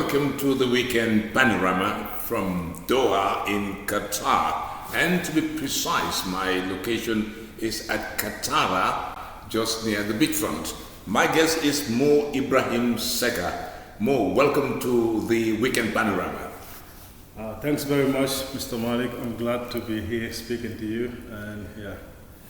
welcome to the weekend panorama from Doha in Qatar. And to be precise, my location is at Qatar, just near the beachfront. My guest is Mo Ibrahim Sega. Mo, welcome to the weekend panorama. Thanks very much, Mr. Malik. I'm glad to be here speaking to you. And yeah,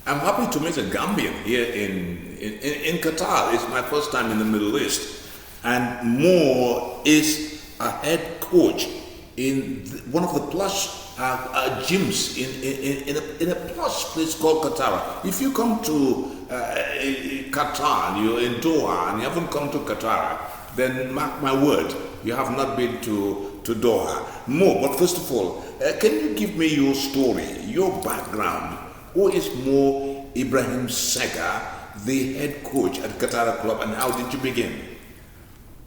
I'm happy to meet a Gambian here in Qatar. It's my first time in the Middle East. And Mo is a head coach in one of the plush gyms in a plush place called Qatar. If you come to Qatar, you're in Doha, and you haven't come to Qatar, then mark my word, you have not been to Doha. Mo, but first of all, can you give me your story, your background? Who is Mo Ibrahim Sega, the head coach at Qatar Club, and how did you begin?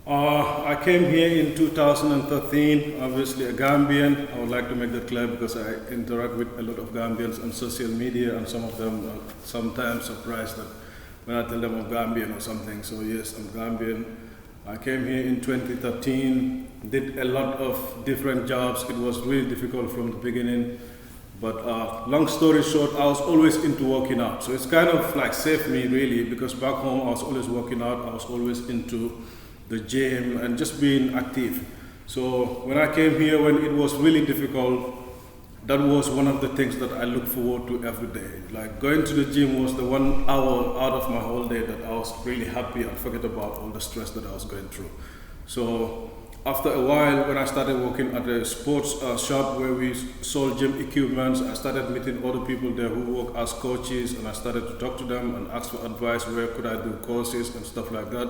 I came here in 2013, obviously a Gambian. I would like to make that clear because I interact with a lot of Gambians on social media, and some of them are sometimes surprised that when I tell them I'm Gambian or something. So yes, I'm Gambian. I came here in 2013, did a lot of different jobs. It was really difficult from the beginning. But long story short, I was always into working out. So it's kind of like saved me really, because back home I was always working out. I was always into the gym and just being active. So when I came here, when it was really difficult, that was one of the things that I look forward to every day. Like going to the gym was the 1 hour out of my whole day that I was really happy and forget about all the stress that I was going through. So after a while, when I started working at a sports shop where we sold gym equipment, I started meeting other people there who work as coaches, and I started to talk to them and ask for advice, where could I do courses and stuff like that.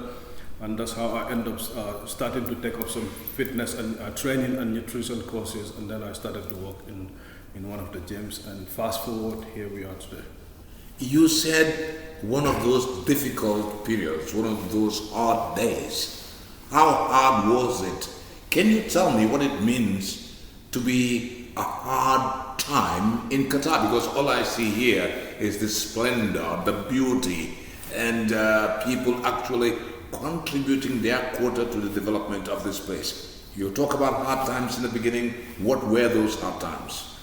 And that's how I ended up starting to take up some fitness and training and nutrition courses. And then I started to work in one of the gyms. And fast forward, here we are today. You said one of those difficult periods, one of those hard days. How hard was it? Can you tell me what it means to be a hard time in Qatar? Because all I see here is the splendor, the beauty, and people actually contributing their quota to the development of this place. You talk about hard times in the beginning. What were those hard times?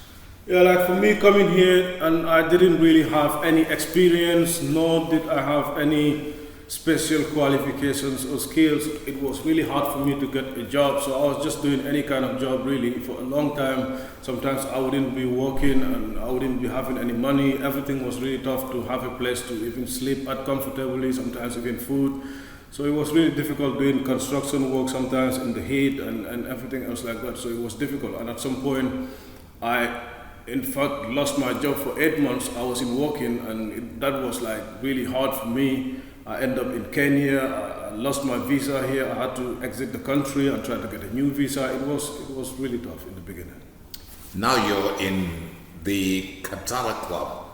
Yeah, like for me coming here, and I didn't really have any experience, nor did I have any special qualifications or skills. It was really hard for me to get a job, so I was just doing any kind of job really for a long time. Sometimes I wouldn't be working and I wouldn't be having any money. Everything was really tough to have a place to even sleep at comfortably, sometimes even food. So it was really difficult doing construction work sometimes in the heat and everything else like that. So it was difficult. And at some point, I in fact lost my job for 8 months. I was in working, and that was like really hard for me. I ended up in Kenya. I lost my visa here. I had to exit the country and try to get a new visa. It was really tough in the beginning. Now you're in the Qatar Club,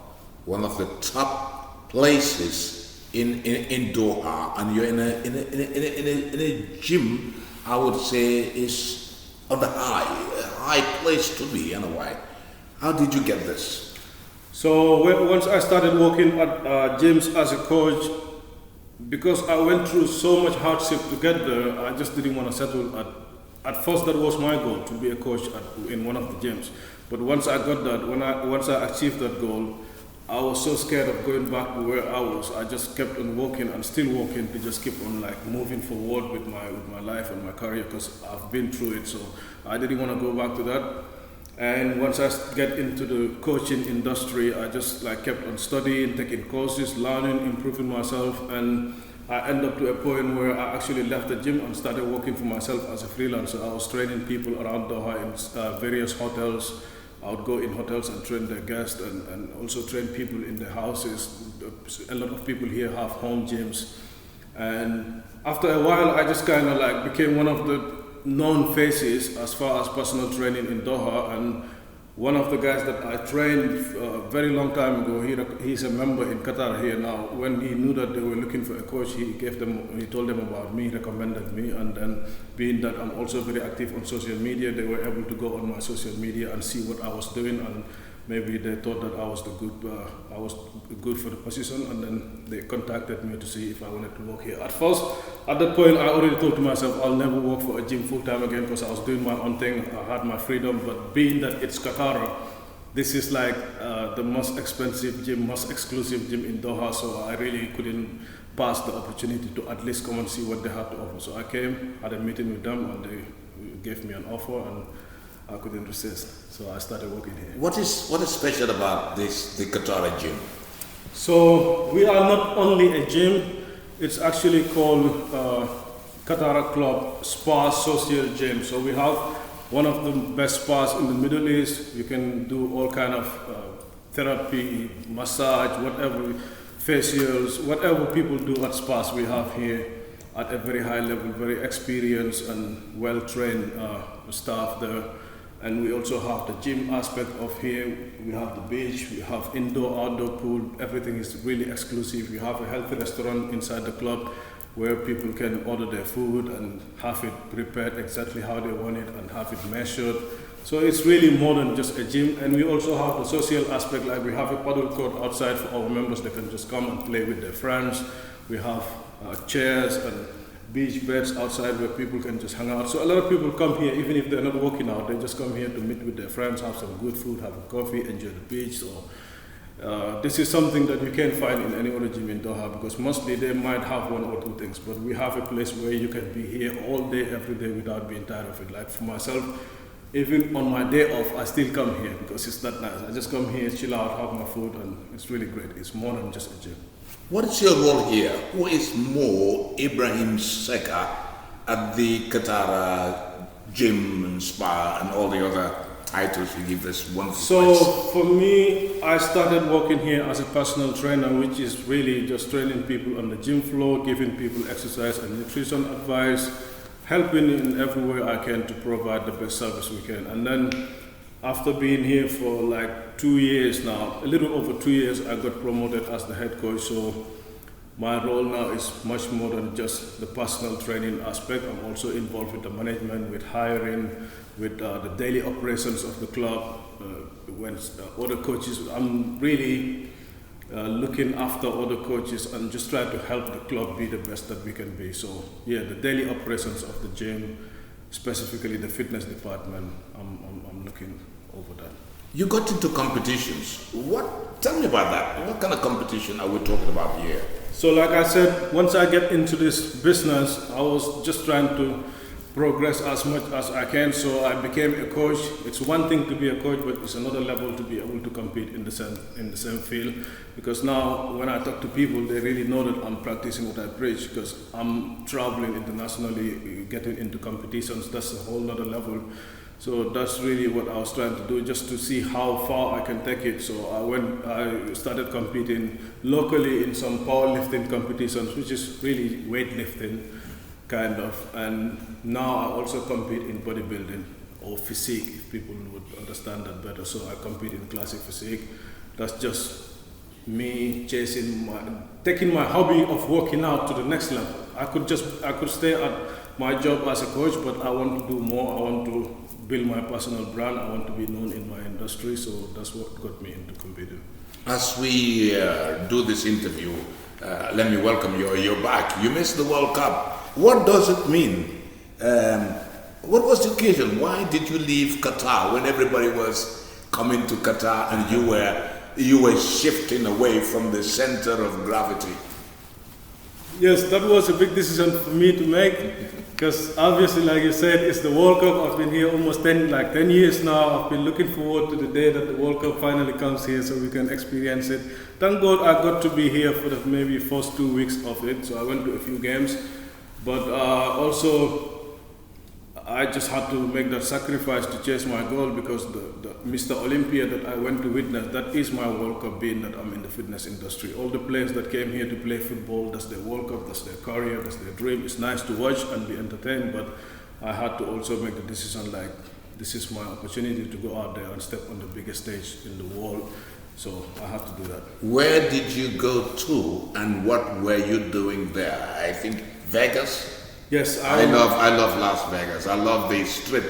one of the top places in Doha, and you're in a gym. I would say is on the high place to be in a way. How did you get this? So once I started working at gyms as a coach, because I went through so much hardship to get there, I just didn't want to settle at first. That was my goal, to be a coach in one of the gyms. But once I got that, once I achieved that goal, I was so scared of going back to where I was. I just kept on working and still working to just keep on like moving forward with my life and my career, because I've been through it. So I didn't want to go back to that. And once I get into the coaching industry, I just like kept on studying, taking courses, learning, improving myself, and I ended up to a point where I actually left the gym and started working for myself as a freelancer. I was training people around Doha in various hotels. I would go in hotels and train their guests, and also train people in their houses. A lot of people here have home gyms. And after a while, I just kind of like became one of the known faces as far as personal training in Doha. And one of the guys that I trained a very long time ago, he's a member in Qatar here now. When he knew that they were looking for a coach, he told them about me, recommended me, and then being that I'm also very active on social media, they were able to go on my social media and see what I was doing, and maybe they thought that I was good for the position, and then they contacted me to see if I wanted to work here. At first, at that point, I already thought to myself, I'll never work for a gym full time again because I was doing my own thing. I had my freedom, but being that it's Qatar, this is like the most expensive gym, most exclusive gym in Doha, so I really couldn't pass the opportunity to at least come and see what they had to offer. So I came, had a meeting with them, and they gave me an offer, and I couldn't resist. So I started working here. What is special about the Qatar gym? So we are not only a gym, it's actually called Qatar Club Spa Social Gym. So we have one of the best spas in the Middle East. You can do all kind of therapy, massage, whatever, facials, whatever people do at spas we have here at a very high level, very experienced and well-trained staff there. And we also have the gym aspect of here. We have the beach, we have indoor, outdoor pool. Everything is really exclusive. We have a healthy restaurant inside the club where people can order their food and have it prepared exactly how they want it and have it measured. So it's really more than just a gym. And we also have the social aspect, like we have a paddle court outside for our members. They can just come and play with their friends. We have chairs and beach beds outside where people can just hang out. So a lot of people come here, even if they're not working out, they just come here to meet with their friends, have some good food, have a coffee, enjoy the beach. So this is something that you can't find in any other gym in Doha, because mostly they might have one or two things, but we have a place where you can be here all day, every day without being tired of it. Like for myself, even on my day off, I still come here because it's that nice. I just come here, chill out, have my food, and it's really great. It's more than just a gym. What is your role here? Who is more Ibrahim Seka at the Qatar gym and spa and all the other titles you give this wonderful So place? for me, I started working here as a personal trainer, which is really just training people on the gym floor, giving people exercise and nutrition advice, helping in every way I can to provide the best service we can. And then after being here for like 2 years now, a little over 2 years, I got promoted as the head coach. So my role now is much more than just the personal training aspect. I'm also involved with the management, with hiring, with the daily operations of the club. When other coaches, I'm really looking after other coaches and just try to help the club be the best that we can be. So yeah, the daily operations of the gym, specifically the fitness department, I'm looking over that. You got into competitions. Tell me about that. What kind of competition are we talking about here? So like I said, once I get into this business, I was just trying to progress as much as I can. So I became a coach. It's one thing to be a coach, but it's another level to be able to compete in the same field. Because now when I talk to people, they really know that I'm practicing what I preach, because I'm traveling internationally, getting into competitions. That's a whole other level. So that's really what I was trying to do, just to see how far I can take it. So I started competing locally in some powerlifting competitions, which is really weightlifting kind of. And now I also compete in bodybuilding or physique, if people would understand that better. So I compete in classic physique. That's just me taking my hobby of working out to the next level. I could stay at my job as a coach, but I want to do more. I want to build my personal brand. I want to be known in my industry. So that's what got me into competing. As we do this interview, let me welcome you. You're back. You missed the World Cup. What does it mean? What was the occasion? Why did you leave Qatar when everybody was coming to Qatar and you were shifting away from the center of gravity? Yes, that was a big decision for me to make, because obviously, like you said, it's the World Cup. I've been here almost 10 years now. I've been looking forward to the day that the World Cup finally comes here so we can experience it. Thank God I got to be here for the maybe first 2 weeks of it, so I went to a few games. But also, I just had to make that sacrifice to chase my goal, because the Mr. Olympia that I went to witness, that is my World Cup, being that I'm in the fitness industry. All the players that came here to play football, that's their World Cup, that's their career, that's their dream. It's nice to watch and be entertained, but I had to also make the decision, like, this is my opportunity to go out there and step on the biggest stage in the world. So I have to do that. Where did you go to and what were you doing there? I think Vegas? Yes, I love Las Vegas. I love the strip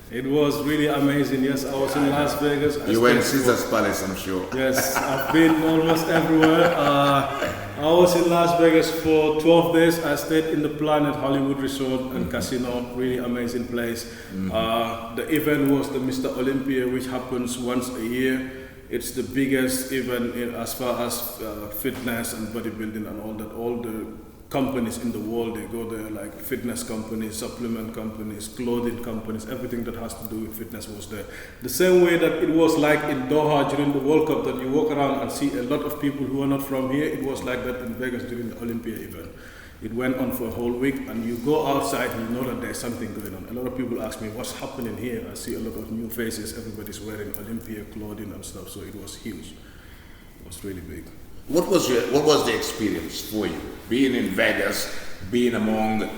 It was really amazing. Yes, I was in Las Vegas. You went Caesar's Palace, I'm sure. Yes, I've been almost everywhere. I was in Las Vegas for 12 days. I stayed in the Planet Hollywood Resort and Casino. Really amazing place. The event was the Mr. Olympia, which happens once a year. It's the biggest event as far as fitness and bodybuilding and all that. All the companies in the world, they go there, like fitness companies, supplement companies, clothing companies, everything that has to do with fitness was there. The same way that it was like in Doha during the World Cup, that you walk around and see a lot of people who are not from here, it was like that in Vegas during the Olympia event. It went on for a whole week, and you go outside and you know that there's something going on. A lot of people ask me, what's happening here? I see a lot of new faces, everybody's wearing Olympia clothing and stuff, so it was huge. It was really big. What was the experience for you, being in Vegas, being among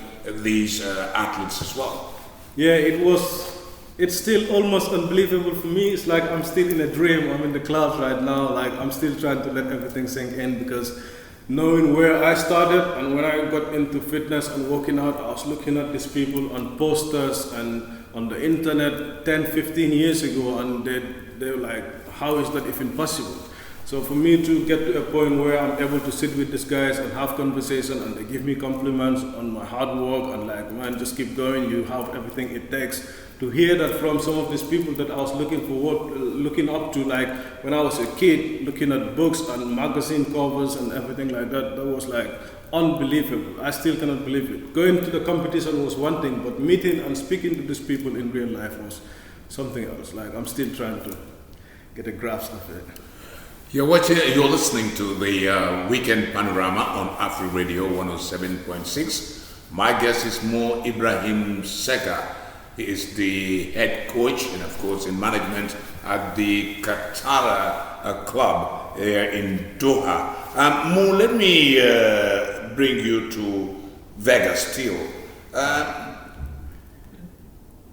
these athletes as well? Yeah, it's still almost unbelievable for me. It's like I'm still in a dream. I'm in the clouds right now. Like I'm still trying to let everything sink in, because knowing where I started and when I got into fitness and working out, I was looking at these people on posters and on the internet 10, 15 years ago, and they were like, how is that even possible? So for me to get to a point where I'm able to sit with these guys and have conversation, and they give me compliments on my hard work and like, man, just keep going, you have everything it takes. To hear that from some of these people that I was looking up to, like when I was a kid, looking at books and magazine covers and everything like that, that was like unbelievable. I still cannot believe it. Going to the competition was one thing, but meeting and speaking to these people in real life was something else. Like I'm still trying to get a grasp of it. You're listening to the Weekend Panorama on AfriRadio 107.6. My guest is Mo Ibrahim Seka. He is the head coach and, of course, in management at the Qatar club here in Doha. Mo, let me bring you to Vegas still.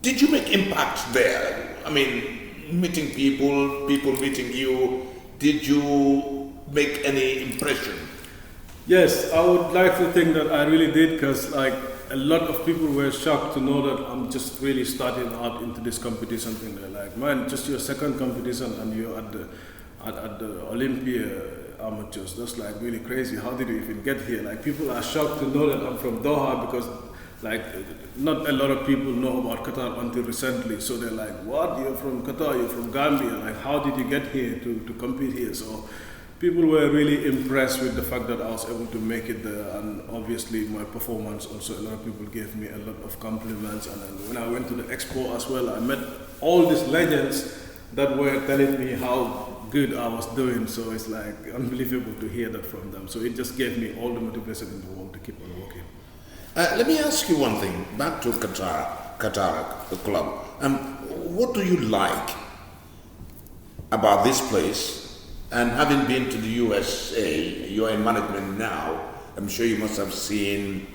Did you make impact there? I mean, meeting people meeting you. Did you make any impression? Yes, I would like to think that I really did, because like a lot of people were shocked to know that I'm just really starting out into this competition thing. They're like, man, just your second competition and you're at the Olympia amateurs. That's like really crazy. How did you even get here? Like people are shocked to know that I'm from Doha, because like not a lot of people know about Qatar until recently. So they're like, what? You're from Qatar, you're from Gambia. Like how did you get here to compete here? So people were really impressed with the fact that I was able to make it there, and obviously my performance also, a lot of people gave me a lot of compliments. And then when I went to the expo as well, I met all these legends that were telling me how good I was doing. So it's like unbelievable to hear that from them. So it just gave me all the motivation in the world to keep on working. Let me ask you one thing, back to Qatar, the club. What do you like about this place? And having been to the USA, you're in management now, I'm sure you must have seen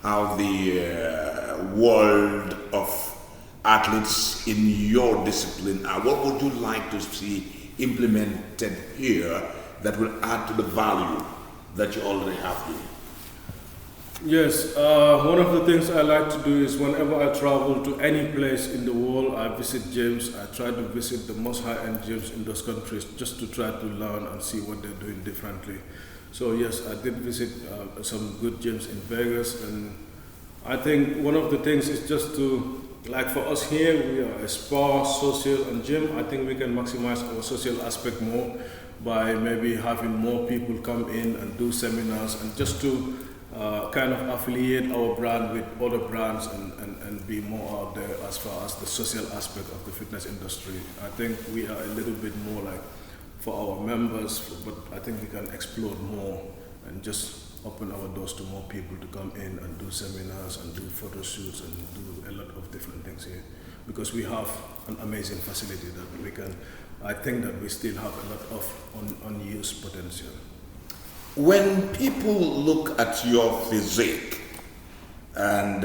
how the world of athletes in your discipline are. What would you like to see implemented here that will add to the value that you already have here? Yes, one of the things I like to do is whenever I travel to any place in the world, I visit gyms. I try to visit the most high-end gyms in those countries just to try to learn and see what they're doing differently. So yes, I did visit some good gyms in Vegas, and I think one of the things is just to, like for us here, we are a spa, social and gym. I think we can maximize our social aspect more by maybe having more people come in and do seminars, and just to kind of affiliate our brand with other brands and be more out there as far as the social aspect of the fitness industry. I think we are a little bit more like for our members, but I think we can explore more and just open our doors to more people to come in and do seminars and do photo shoots and do a lot of different things here, because we have an amazing facility that we can, I think that we still have a lot of unused potential. When people look at your physique and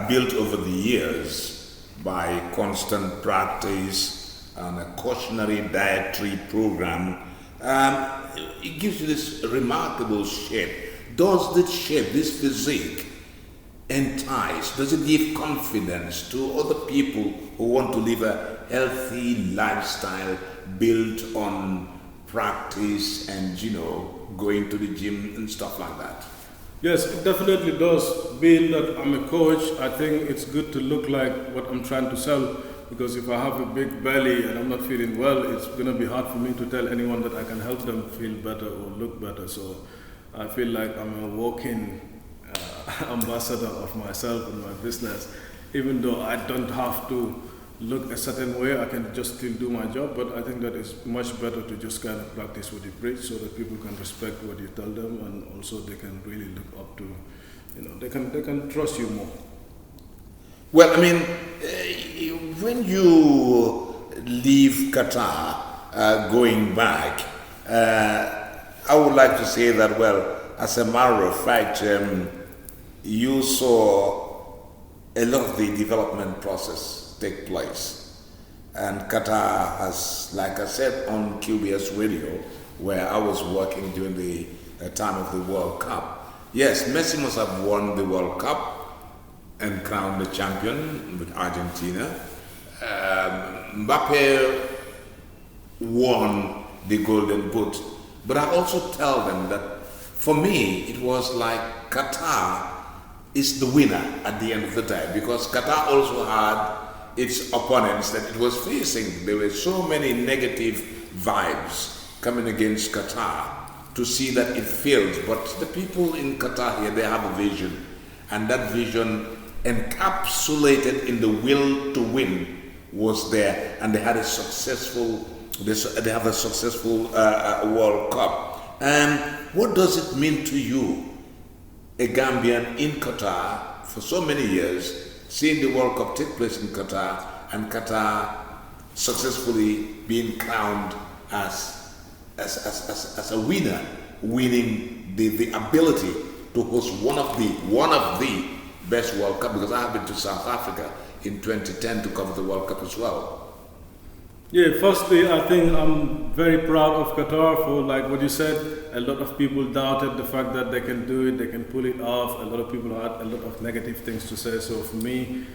built over the years by constant practice and a cautionary dietary program, it gives you this remarkable shape. Does this shape, this physique, entice? Does it give confidence to other people who want to live a healthy lifestyle built on practice and, going to the gym and stuff like that? Yes, it definitely does. Being that I'm a coach, I think it's good to look like what I'm trying to sell, because if I have a big belly and I'm not feeling well, it's going to be hard for me to tell anyone that I can help them feel better or look better. So I feel like I'm a walking ambassador of myself and my business. Even though I don't have to look a certain way, I can just still do my job, but I think that it's much better to just kind of practice what you preach so that people can respect what you tell them, and also they can really look up to, they can trust you more. Well, when you leave Qatar, going back, I would like to say that, well, as a matter of fact, you saw a lot of the development process take place. And Qatar has, like I said on QBS Radio, where I was working during the time of the World Cup. Yes, Messi must have won the World Cup and crowned the champion with Argentina. Mbappe won the Golden Boot. But I also tell them that for me, it was like Qatar is the winner at the end of the day, because Qatar also had its opponents that it was facing. There were so many negative vibes coming against Qatar to see that it failed. But the people in Qatar here, they have a vision, and that vision encapsulated in the will to win was there, and they had a successful World Cup. And what does it mean to you, a Gambian in Qatar for so many years, seeing the World Cup take place in Qatar, and Qatar successfully being crowned as a winner, winning the ability to host one of the best World Cup, because I have been to South Africa in 2010 to cover the World Cup as well. Yeah, firstly, I think I'm very proud of Qatar for, like what you said, a lot of people doubted the fact that they can do it, they can pull it off. A lot of people had a lot of negative things to say. So for me,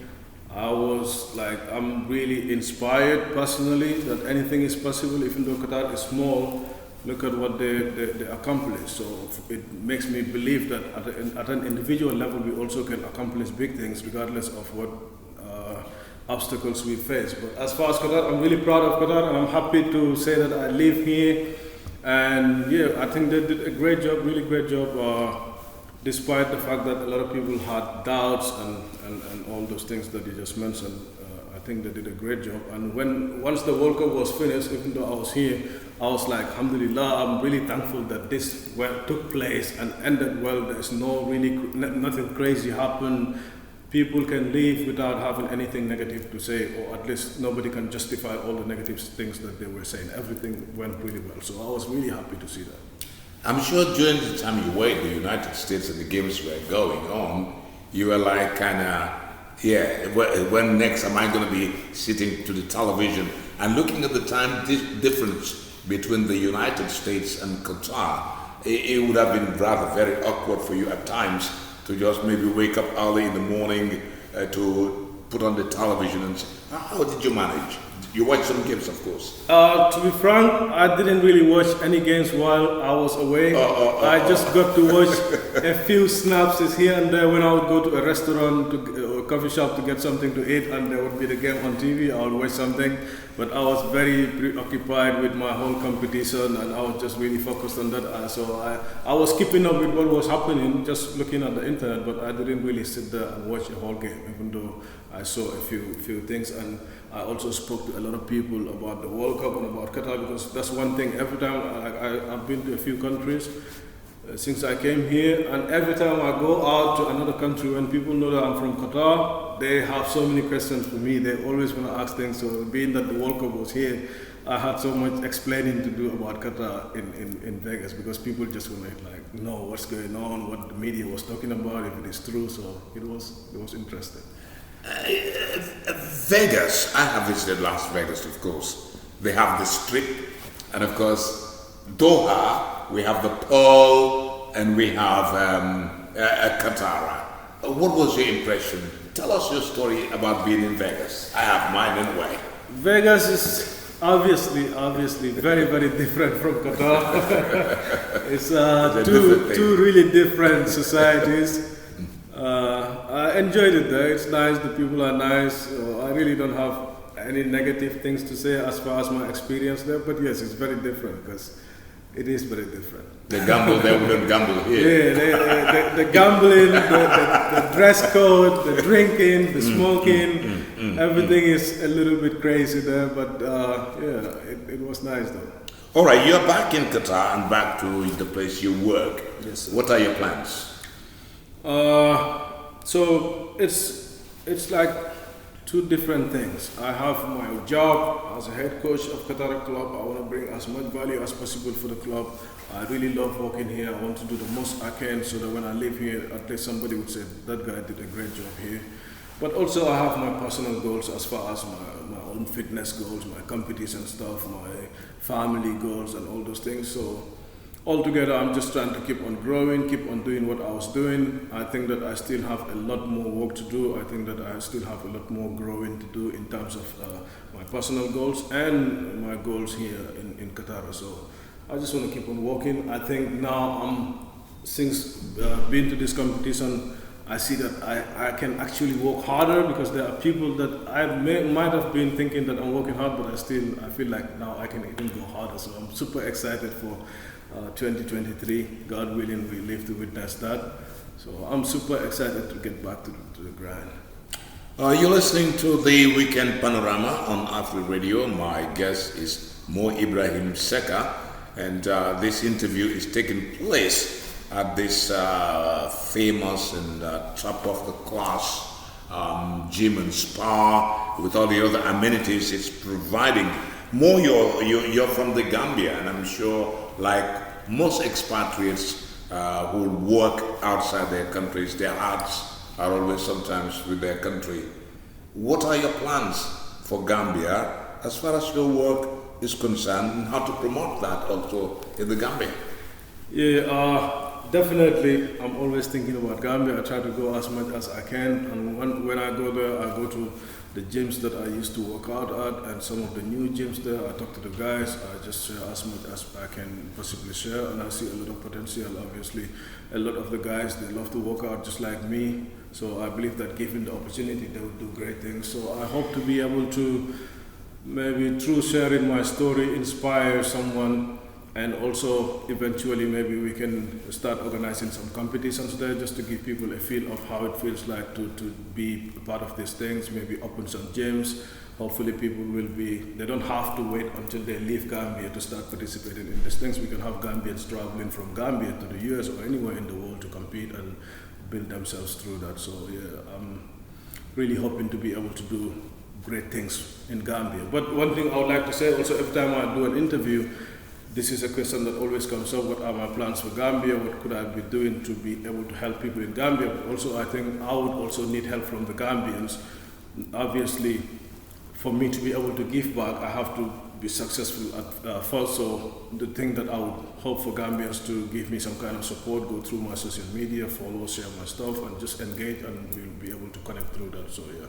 I'm really inspired personally that anything is possible, even though Qatar is small. Look at what they accomplished. So it makes me believe that at an individual level, we also can accomplish big things regardless of what obstacles we face. But as far as Qatar, I'm really proud of Qatar, and I'm happy to say that I live here. And yeah, I think they did a great job, really great job, despite the fact that a lot of people had doubts and all those things that you just mentioned. I think they did a great job. And once the World Cup was finished, even though I was here, I was like, alhamdulillah, I'm really thankful that this took place and ended well. There's nothing crazy happened. People can leave without having anything negative to say, or at least nobody can justify all the negative things that they were saying. Everything went really well. So I was really happy to see that. I'm sure during the time you were in the United States and the games were going on, you were like when next am I going to be sitting to the television and looking at the time difference between the United States and Qatar? It would have been rather very awkward for you at times to just maybe wake up early in the morning to put on the television and say, how did you manage? You watched some games, of course. To be frank, I didn't really watch any games while I was away. I just got to watch a few snaps here and there when I would go to a restaurant or a coffee shop to get something to eat, and there would be the game on TV. I would watch something, but I was very preoccupied with my whole competition, and I was just really focused on that. So I was keeping up with what was happening, just looking at the internet, but I didn't really sit there and watch a whole game, even though I saw a few things. And I also spoke to a lot of people about the World Cup and about Qatar, because that's one thing. Every time I've been to a few countries since I came here, and every time I go out to another country, when people know that I'm from Qatar, they have so many questions for me. They always want to ask things. So being that the World Cup was here, I had so much explaining to do about Qatar in Vegas, because people just want to know what's going on, what the media was talking about, if it is true. So it was interesting. Vegas, I have visited Las Vegas, of course. They have the Strip, and of course Doha, we have the Pearl, and we have Qatar. what was your impression? Tell us your story about being in Vegas. I have mine anyway. Vegas is obviously very, very different from Qatar. It's two really different societies. I enjoyed it there. It's nice. The people are nice. I really don't have any negative things to say as far as my experience there. But yes, it's very different because it is very different. They gamble there, wouldn't gamble here. Yeah, the gambling, the dress code, the drinking, the smoking, everything is a little bit crazy there. But it was nice though. All right, you're back in Qatar and back to the place you work. Yes, sir. What are your plans? So it's like two different things. I have my job as a head coach of Qatar club. I want to bring as much value as possible for the club. I really love working here. I want to do the most I can so that when I leave here, at least somebody would say, that guy did a great job here. But also I have my personal goals as far as my own fitness goals, my competition stuff, my family goals and all those things. So altogether, I'm just trying to keep on growing, keep on doing what I was doing. I think that I still have a lot more work to do. I think that I still have a lot more growing to do in terms of my personal goals and my goals here in Qatar. So I just want to keep on working. I think now since being to this competition, I see that I can actually work harder because there are people that I might have been thinking that I'm working hard, but I feel like now I can even go harder. So I'm super excited for 2023. God willing, we live to witness that. So I'm super excited to get back to the grind. You're listening to the Weekend Panorama on AfriRadio. My guest is Mo Ibrahim Seka, and this interview is taking place at this famous and top of the class gym and spa with all the other amenities it's providing. Mo, you're from the Gambia, and I'm sure, like most expatriates who work outside their countries, their hearts are always sometimes with their country. What are your plans for Gambia as far as your work is concerned, and how to promote that also in the Gambia? Yeah, definitely. I'm always thinking about Gambia. I try to go as much as I can, and when I go there, I go to the gyms that I used to work out at and some of the new gyms there. I talk to the guys. I just share as much as I can possibly share, and I see a lot of potential. Obviously, a lot of the guys, they love to work out just like me. So I believe that given the opportunity, they will do great things. So I hope to be able to, maybe through sharing my story, inspire someone, and also eventually maybe we can start organizing some competitions there just to give people a feel of how it feels like to be part of these things, maybe open some gyms. Hopefully people they don't have to wait until they leave Gambia to start participating in these things. We can have Gambians traveling from Gambia to the US or anywhere in the world to compete and build themselves through that. So yeah, I'm really hoping to be able to do great things in Gambia. But one thing I would like to say also, every time I do an interview, this is a question that always comes up: what are my plans for Gambia? What could I be doing to be able to help people in Gambia? But also, I think I would also need help from the Gambians. Obviously, for me to be able to give back, I have to be successful at first. So the thing that I would hope for Gambians to give me some kind of support, go through my social media, follow, share my stuff, and just engage, and we'll be able to connect through that. So yeah.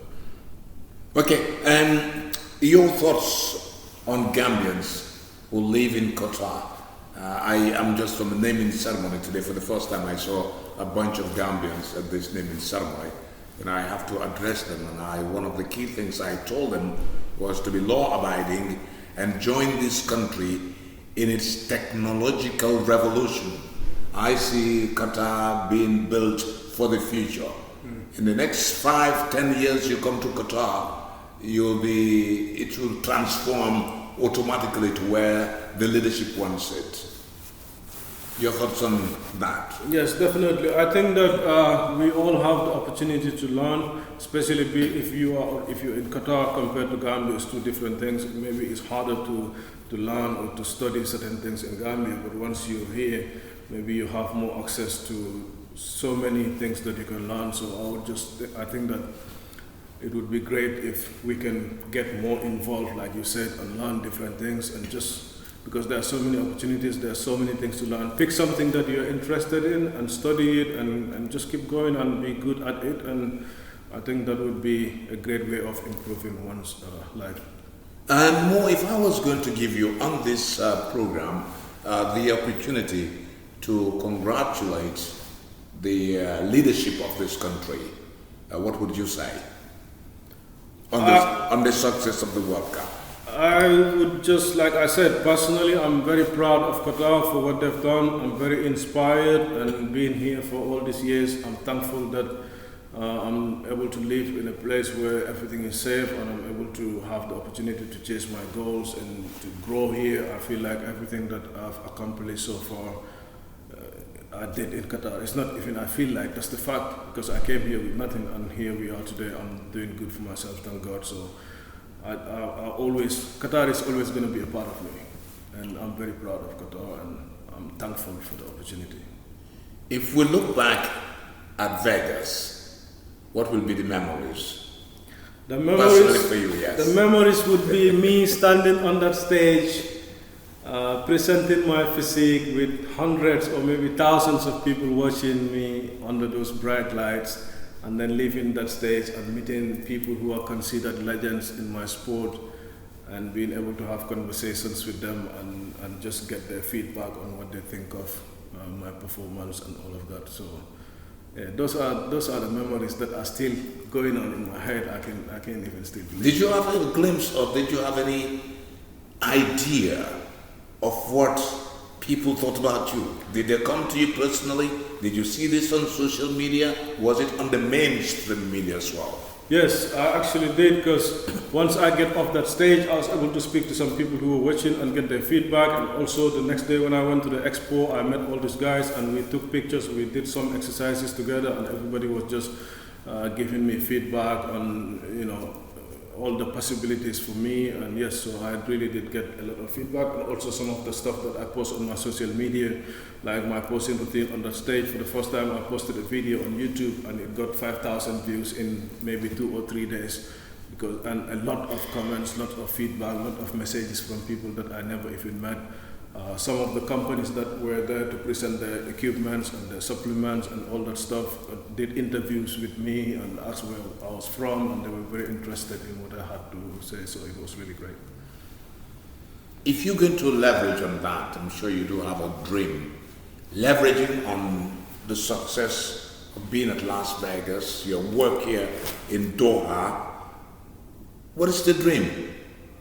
Okay, and your thoughts on Gambians who live in Qatar. I am just from a naming ceremony today. For the first time I saw a bunch of Gambians at this naming ceremony, and I have to address them, and one of the key things I told them was to be law-abiding and join this country in its technological revolution. I see Qatar being built for the future. In the next 5-10 years you come to Qatar, it will transform automatically to where the leadership wants it. Your thoughts on that? Yes, definitely. I think that we all have the opportunity to learn, especially if you're in Qatar compared to Gambia. It's two different things. Maybe it's harder to learn or to study certain things in Gambia, but once you're here, maybe you have more access to so many things that you can learn. So I think that it would be great if we can get more involved, like you said, and learn different things, and just because there are so many opportunities, there are so many things to learn. Pick something that you're interested in and study it and just keep going and be good at it, and I think that would be a great way of improving one's life. And more, if I was going to give you on this program the opportunity to congratulate the leadership of this country, what would you say on the success of the World Cup? I would just, like I said, personally, I'm very proud of Qatar for what they've done. I'm very inspired, and being here for all these years, I'm thankful that I'm able to live in a place where everything is safe, and I'm able to have the opportunity to chase my goals and to grow here. I feel like everything that I've accomplished so far, I did in Qatar. It's not even I feel like, that's the fact, because I came here with nothing, and here we are today. I'm doing good for myself, thank God. So Qatar is always going to be a part of me, and I'm very proud of Qatar, and I'm thankful for the opportunity. If we look back at Vegas, what will be the memories? The memories for you, yes. The memories would be me standing on that stage, presenting my physique with hundreds or maybe thousands of people watching me under those bright lights, and then leaving that stage and meeting people who are considered legends in my sport, and being able to have conversations with them and just get their feedback on what they think of my performance and all of that. So yeah, those are the memories that are still going on in my head. I can't even still believe. Did you have a glimpse, or did you have any idea of what people thought about you? Did they come to you personally? Did you see this on social media? Was it on the mainstream media as well? Yes, I actually did, because once I get off that stage, I was able to speak to some people who were watching and get their feedback. And also the next day when I went to the expo, I met all these guys and we took pictures, we did some exercises together, and everybody was just giving me feedback on, all the possibilities for me. And yes, so I really did get a lot of feedback, and also some of the stuff that I post on my social media, like my posting routine on that stage. For the first time, I posted a video on YouTube, and it got 5,000 views in maybe 2 or 3 days, and a lot of comments, lot of feedback, lot of messages from people that I never even met. Some of the companies that were there to present their equipments and their supplements and all that stuff did interviews with me and asked where I was from, and they were very interested in what I had to say, so it was really great. If you're going to leverage on that, I'm sure you do have a dream, leveraging on the success of being at Las Vegas, your work here in Doha, what is the dream?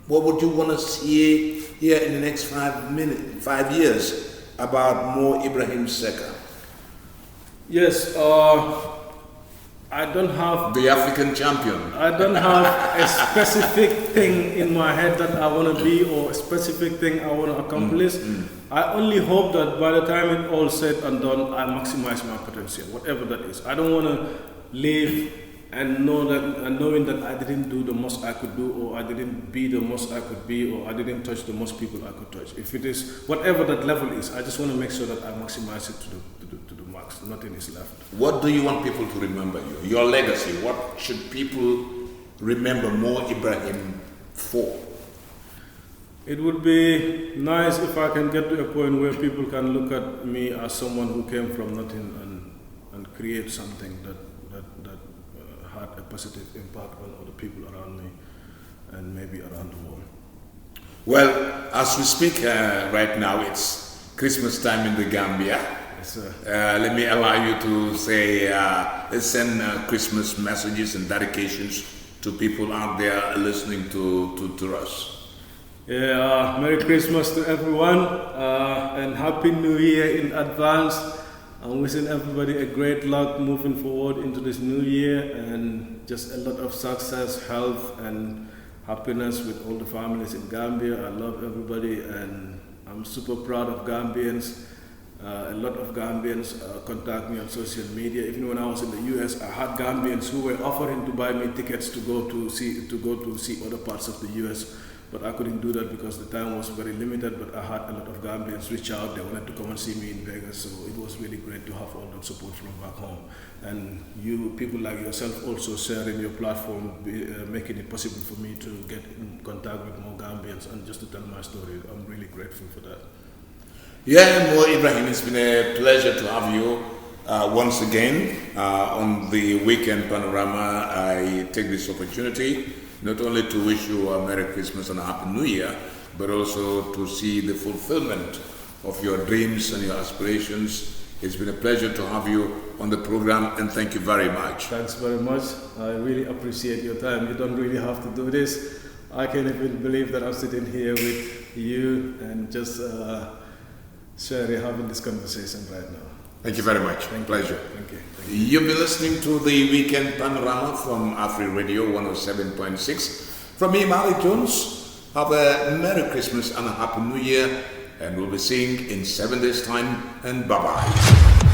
What would you want to see here in the next 5 years about Mo Ibrahim Seka? Yes, I don't have... The African champion. I don't have a specific thing in my head that I want to be, or a specific thing I want to accomplish. I only hope that by the time it's all said and done, I maximize my potential, whatever that is. I don't want to live and knowing that I didn't do the most I could do, or I didn't be the most I could be, or I didn't touch the most people I could touch. If it is whatever that level is, I just want to make sure that I maximize it to the max. Nothing is left. What do you want people to remember you? Your legacy. What should people remember Mo Ibrahim for? It would be nice if I can get to a point where people can look at me as someone who came from nothing and create something that had a positive impact on other people around me and maybe around the world. Well, as we speak right now, it's Christmas time in the Gambia. Yes, sir. Let me allow you to say, send Christmas messages and dedications to people out there listening to us. Yeah, Merry Christmas to everyone and Happy New Year in advance. I'm wishing everybody a great luck moving forward into this new year, and just a lot of success, health, and happiness with all the families in Gambia. I love everybody, and I'm super proud of Gambians. A lot of Gambians contact me on social media. Even when I was in the US, I had Gambians who were offering to buy me tickets to go to see other parts of the US but I couldn't do that because the time was very limited. But I had a lot of Gambians reach out. They wanted to come and see me in Vegas, so it was really great to have all that support from back home. And you, people like yourself, also sharing your platform, making it possible for me to get in contact with more Gambians and just to tell my story. I'm really grateful for that. Yeah, Mo Ibrahim, it's been a pleasure to have you once again on the Weekend Panorama. I take this opportunity not only to wish you a Merry Christmas and a Happy New Year, but also to see the fulfillment of your dreams and your aspirations. It's been a pleasure to have you on the program, and thank you very much. Thanks very much. I really appreciate your time. You don't really have to do this. I can't even believe that I'm sitting here with you and just having this conversation right now. Thank you very much. Pleasure. Thank you. You've been listening to the Weekend Panorama from AfriRadio 107.6. From me, Malik Jones. Have a Merry Christmas and a Happy New Year, and we'll be seeing in 7 days' time, and bye-bye.